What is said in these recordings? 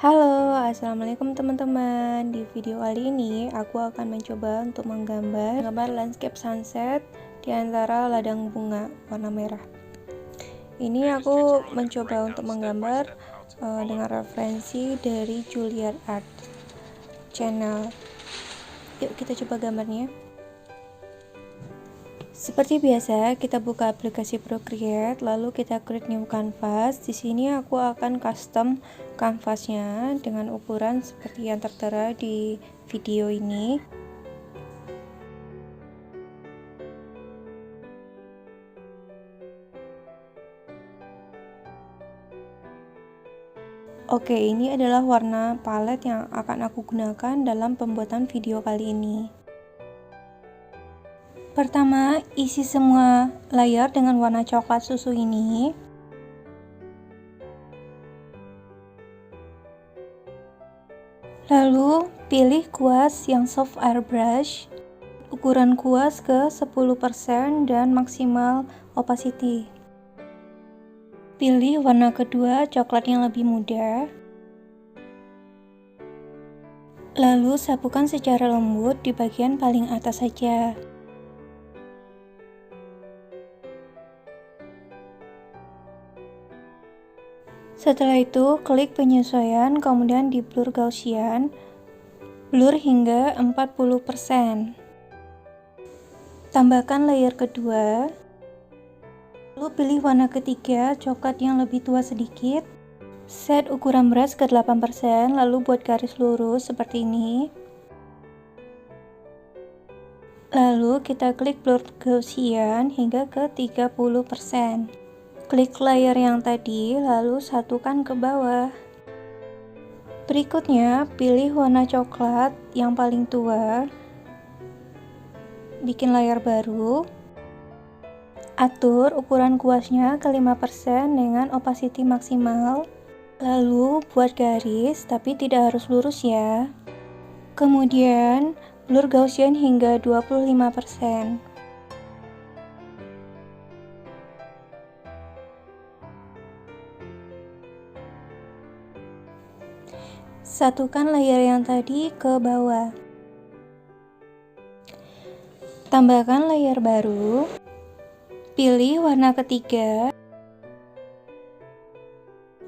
Halo, assalamualaikum teman-teman. Di video kali ini aku akan mencoba untuk menggambar landscape sunset di antara ladang bunga warna merah. Ini aku mencoba untuk menggambar dengan referensi dari Juliet Art channel. Yuk kita coba gambarnya. Seperti biasa, kita buka aplikasi Procreate, lalu kita create new canvas. Di sini aku akan custom kanvasnya dengan ukuran seperti yang tertera di video ini. Oke, ini adalah warna palet yang akan aku gunakan dalam pembuatan video kali ini. Pertama, isi semua layer dengan warna coklat susu ini. Lalu, pilih kuas yang soft airbrush, ukuran kuas ke 10% dan maksimal opacity. Pilih warna kedua, coklat yang lebih muda. Lalu, sapukan secara lembut di bagian paling atas saja. Setelah itu, klik penyesuaian, kemudian di blur Gaussian, blur hingga 40%. Tambahkan layer kedua, lalu pilih warna ketiga, coklat yang lebih tua sedikit. Set ukuran brush ke 8%, lalu buat garis lurus seperti ini. Lalu kita klik blur Gaussian hingga ke 30%. Klik layer yang tadi, lalu satukan ke bawah. Berikutnya, pilih warna coklat yang paling tua. Bikin layer baru. Atur ukuran kuasnya ke 5% dengan opacity maksimal. Lalu buat garis, tapi tidak harus lurus ya. Kemudian, blur Gaussian hingga 25%. Satukan layer yang tadi ke bawah. Tambahkan layer baru. Pilih warna ketiga.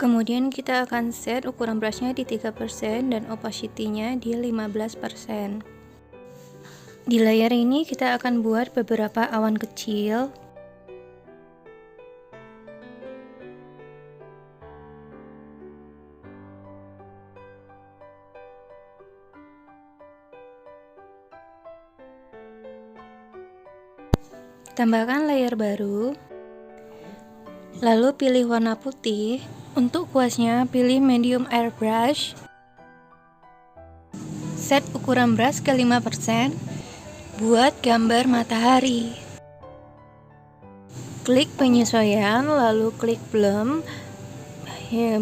Kemudian kita akan set ukuran brushnya di 3% dan opacity-nya di 15%. Di layer ini kita akan buat beberapa awan kecil. Tambahkan layer baru. Lalu pilih warna putih. Untuk kuasnya pilih medium airbrush. Set ukuran brush ke 5%. Buat gambar matahari. Klik penyesuaian, lalu klik blend.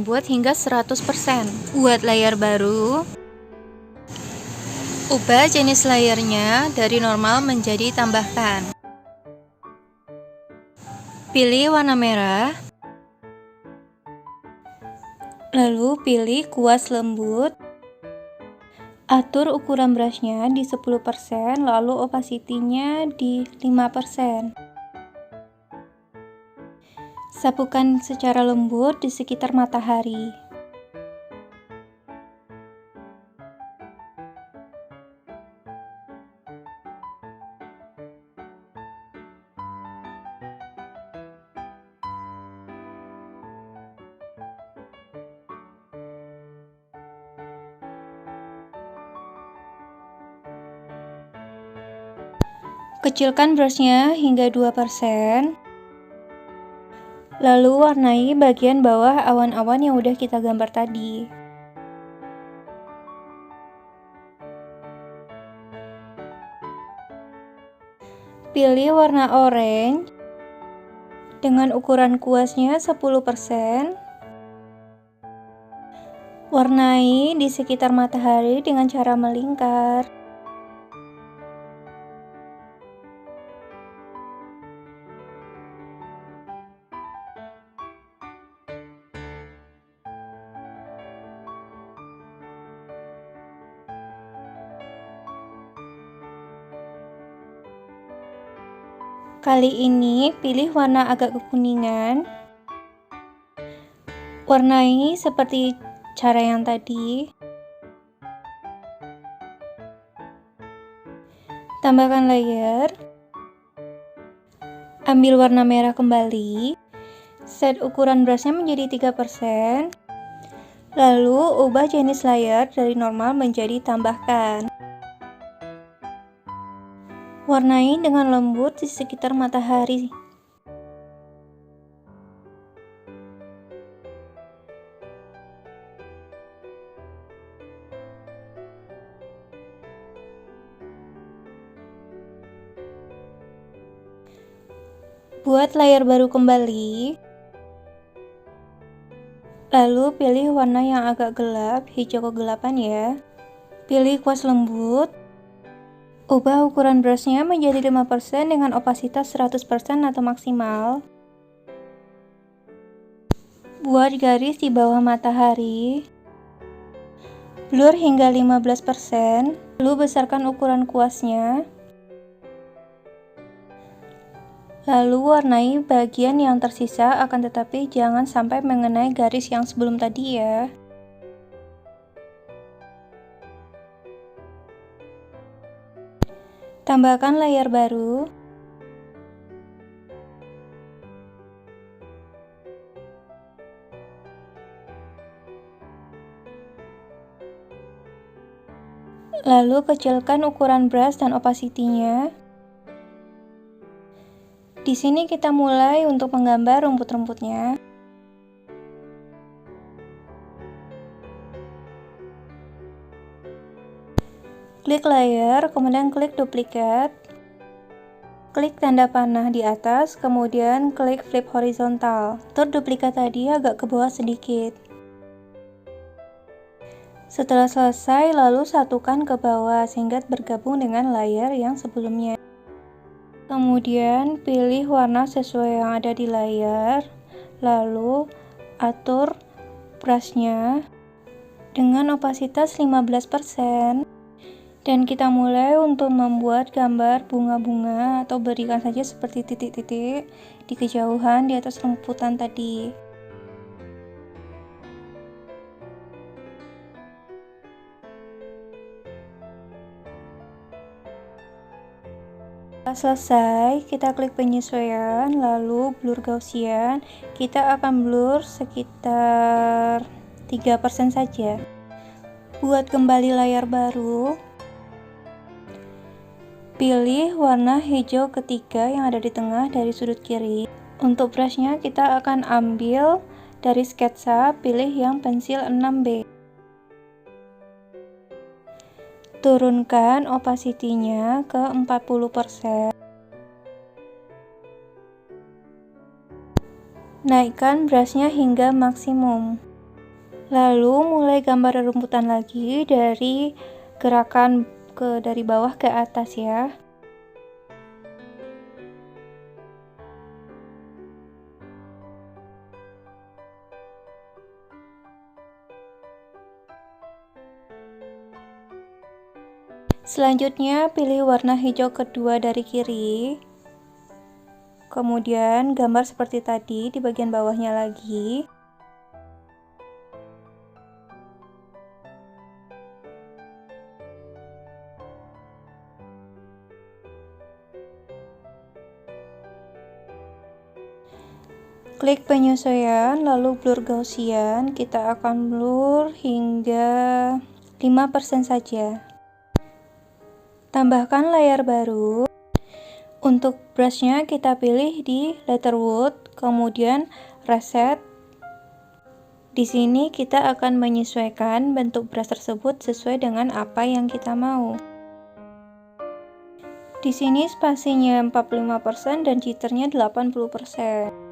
Buat hingga 100%. Buat layer baru. Ubah jenis layernya dari normal menjadi tambahkan. Pilih warna merah. Lalu pilih kuas lembut. Atur ukuran brushnya di 10%, lalu opacity-nya di 5%. Sapukan secara lembut di sekitar matahari. Kecilkan brushnya hingga 2%. Lalu warnai bagian bawah awan-awan yang udah kita gambar tadi. Pilih warna orange dengan ukuran kuasnya 10%. Warnai di sekitar matahari dengan cara melingkar. Kali ini pilih warna agak kekuningan. Warnai seperti cara yang tadi. Tambahkan layer. Ambil warna merah kembali. Set ukuran brushnya menjadi 3%. Lalu ubah jenis layer dari normal menjadi tambahkan. Warnai dengan lembut di sekitar matahari. Buat layer baru kembali. Lalu pilih warna yang agak gelap, hijau kegelapan ya. Pilih kuas lembut. Ubah ukuran brushnya menjadi 5% dengan opasitas 100% atau maksimal. Buat garis di bawah matahari. Blur hingga 15%. Lalu besarkan ukuran kuasnya. Lalu warnai bagian yang tersisa, akan tetapi jangan sampai mengenai garis yang sebelum tadi ya. Tambahkan layer baru. Lalu kecilkan ukuran brush dan opacity-nya. Di sini kita mulai untuk menggambar rumput-rumputnya. Klik layer, kemudian klik duplikat. Klik tanda panah di atas, kemudian klik flip horizontal. Atur duplikat tadi agak ke bawah sedikit. Setelah selesai, lalu satukan ke bawah sehingga bergabung dengan layer yang sebelumnya. Kemudian pilih warna sesuai yang ada di layar, lalu atur brushnya dengan opasitas 15%. Dan kita mulai untuk membuat gambar bunga-bunga atau berikan saja seperti titik-titik di kejauhan di atas rumputan tadi. Setelah selesai, kita klik penyesuaian, lalu blur Gaussian. Kita akan blur sekitar 3% saja. Buat kembali layar baru, pilih warna hijau ketiga yang ada di tengah dari sudut kiri. Untuk brushnya kita akan ambil dari sketsa, pilih yang pensil 6B. Turunkan opacity-nya ke 40%. Naikkan brushnya hingga maksimum. Lalu mulai gambar rumputan lagi dari gerakan dari bawah ke atas ya. Selanjutnya pilih warna hijau kedua dari kiri. Kemudian gambar seperti tadi di bagian bawahnya lagi. Klik penyesuaian, lalu blur Gaussian. Kita akan blur hingga 5% saja. Tambahkan layar baru. Untuk brushnya kita pilih di Letterwood, kemudian reset. Di sini kita akan menyesuaikan bentuk brush tersebut sesuai dengan apa yang kita mau. Di sini spasinya 45% dan jitternya 80%.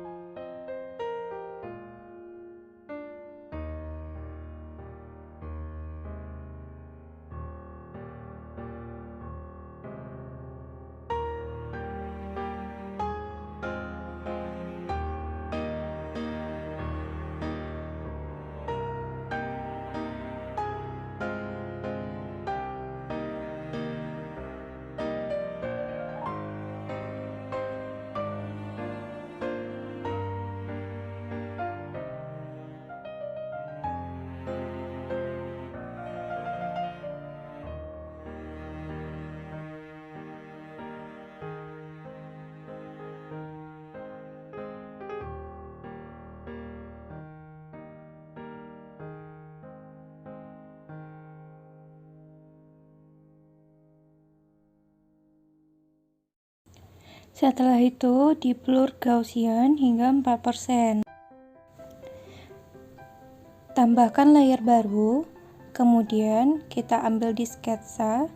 Setelah itu di blur Gaussian hingga 4%. Tambahkan layer baru, kemudian kita ambil di sketsa,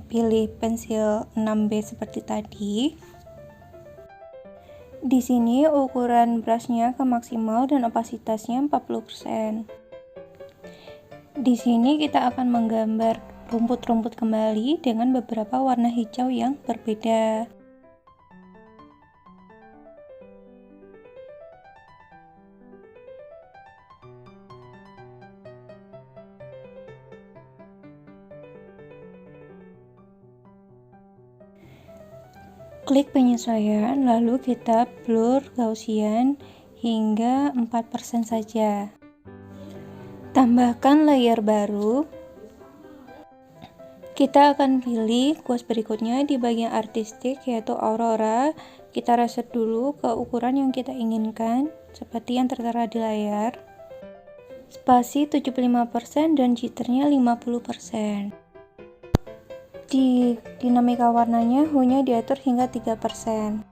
pilih pensil 6B seperti tadi. Di sini ukuran brushnya ke maksimal dan opasitasnya 40%. Di sini kita akan menggambar rumput-rumput kembali dengan beberapa warna hijau yang berbeda. Klik penyesuaian, lalu kita blur Gaussian hingga 4% saja. Tambahkan layer baru. Kita akan pilih kuas berikutnya di bagian artistik, yaitu Aurora. Kita reset dulu ke ukuran yang kita inginkan, seperti yang tertera di layar. Spasi 75% dan jitternya 50%. Di dinamika warnanya, hue-nya diatur hingga 3%.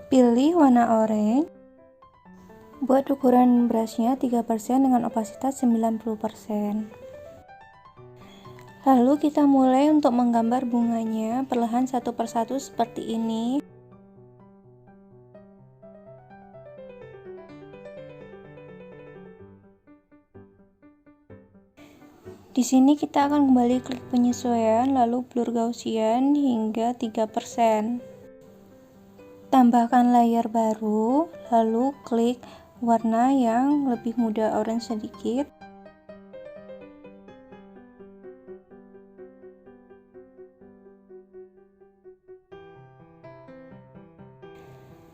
Pilih warna orange. Buat ukuran brushnya 3% dengan opasitas 90%. Lalu kita mulai untuk menggambar bunganya perlahan satu persatu seperti ini. Di sini kita akan kembali klik penyesuaian, lalu blur Gaussian hingga 3%. Tambahkan layer baru, lalu klik warna yang lebih muda orange sedikit.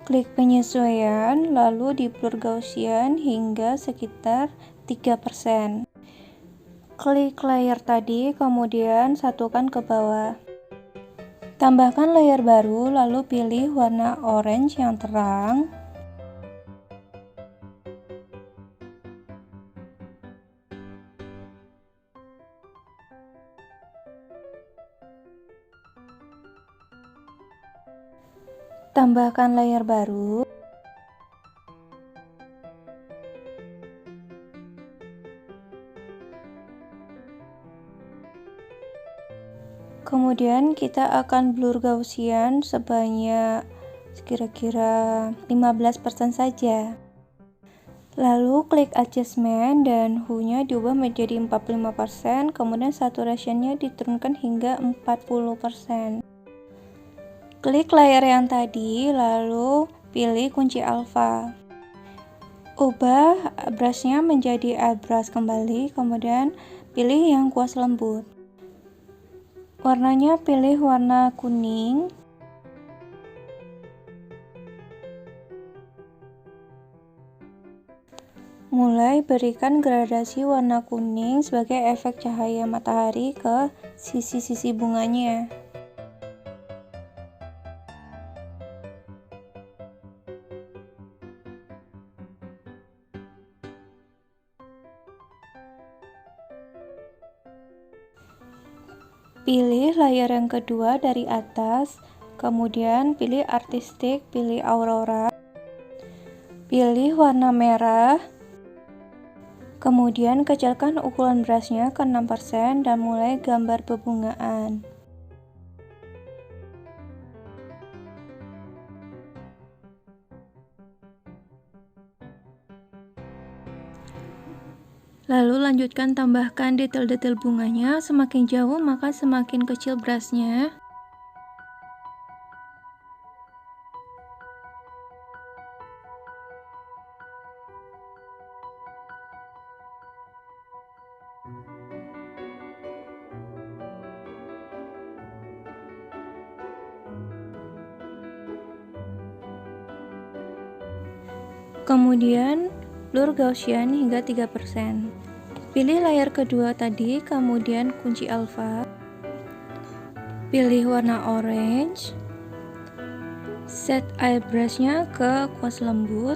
Klik penyesuaian, lalu di blur Gaussian hingga sekitar 3%. Klik layer tadi, kemudian satukan ke bawah. Tambahkan layer baru, lalu pilih warna orange yang terang. Tambahkan layer baru. Kemudian kita akan blur Gaussian sebanyak kira-kira 15% saja. Lalu klik adjustment dan hue-nya diubah menjadi 45%, kemudian saturationnya diturunkan hingga 40%. Klik layer yang tadi, lalu pilih kunci alpha. Ubah brushnya menjadi airbrush kembali, kemudian pilih yang kuas lembut. Warnanya pilih warna kuning. Mulai berikan gradasi warna kuning sebagai efek cahaya matahari ke sisi-sisi bunganya. Pilih layer yang kedua dari atas, kemudian pilih artistik, pilih Aurora, pilih warna merah, kemudian kecilkan ukuran brushnya ke 6% dan mulai gambar bebungaan. Lalu lanjutkan tambahkan detail-detail bunganya, semakin jauh maka semakin kecil brushnya. Kemudian blur Gaussian hingga 3%. Pilih layar kedua tadi, kemudian kunci alpha. Pilih warna orange. Set airbrushnya ke kuas lembut.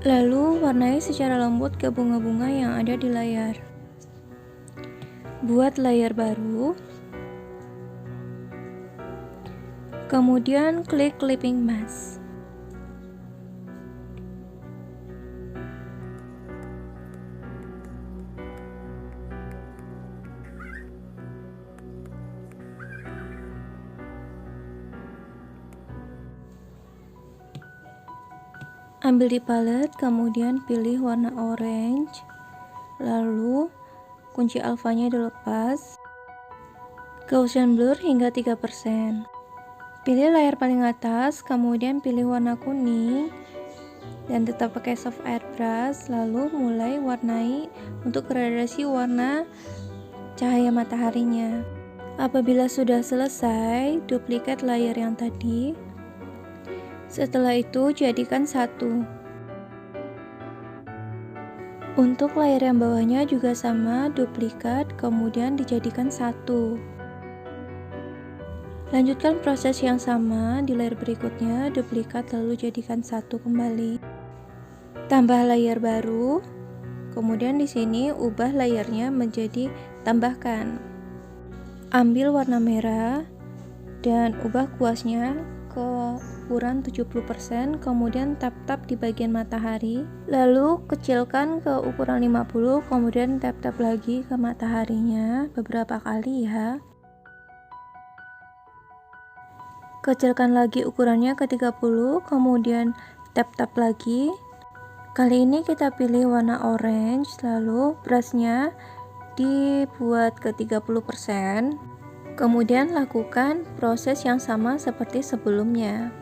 Lalu warnai secara lembut ke bunga-bunga yang ada di layar. Buat layer baru. Kemudian klik clipping mask. Ambil di palette, kemudian pilih warna orange, lalu kunci alfanya dilepas, Gaussian blur hingga 3%. Pilih layar paling atas, kemudian pilih warna kuning, dan tetap pakai soft airbrush, lalu mulai warnai untuk gradasi warna cahaya mataharinya. Apabila sudah selesai, duplikat layar yang tadi. Setelah itu jadikan satu. Untuk layar yang bawahnya juga sama, duplikat kemudian dijadikan satu. Lanjutkan proses yang sama di layar berikutnya, duplikat lalu jadikan satu kembali. Tambah layar baru, kemudian di sini ubah layarnya menjadi tambahkan. Ambil warna merah dan ubah kuasnya ke ukuran 70%, kemudian tap-tap di bagian matahari, lalu kecilkan ke ukuran 50, kemudian tap-tap lagi ke mataharinya beberapa kali ya. Kecilkan lagi ukurannya ke 30, kemudian tap-tap lagi. Kali ini kita pilih warna orange, lalu brushnya dibuat ke 30%. Kemudian lakukan proses yang sama seperti sebelumnya.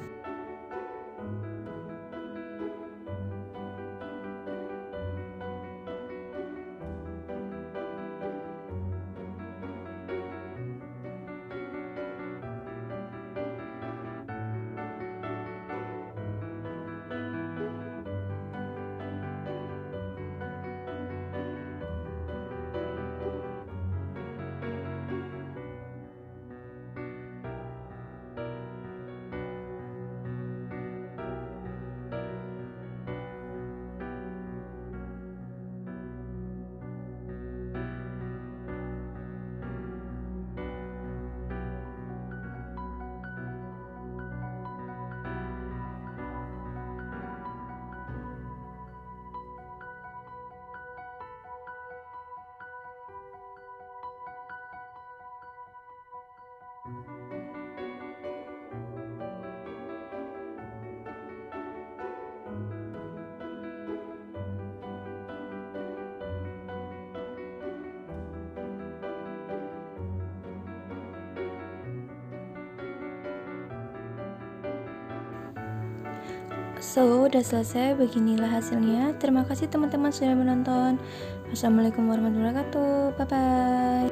So, udah selesai, beginilah hasilnya. Terima kasih teman-teman sudah menonton. Wassalamualaikum warahmatullahi wabarakatuh. Bye-bye.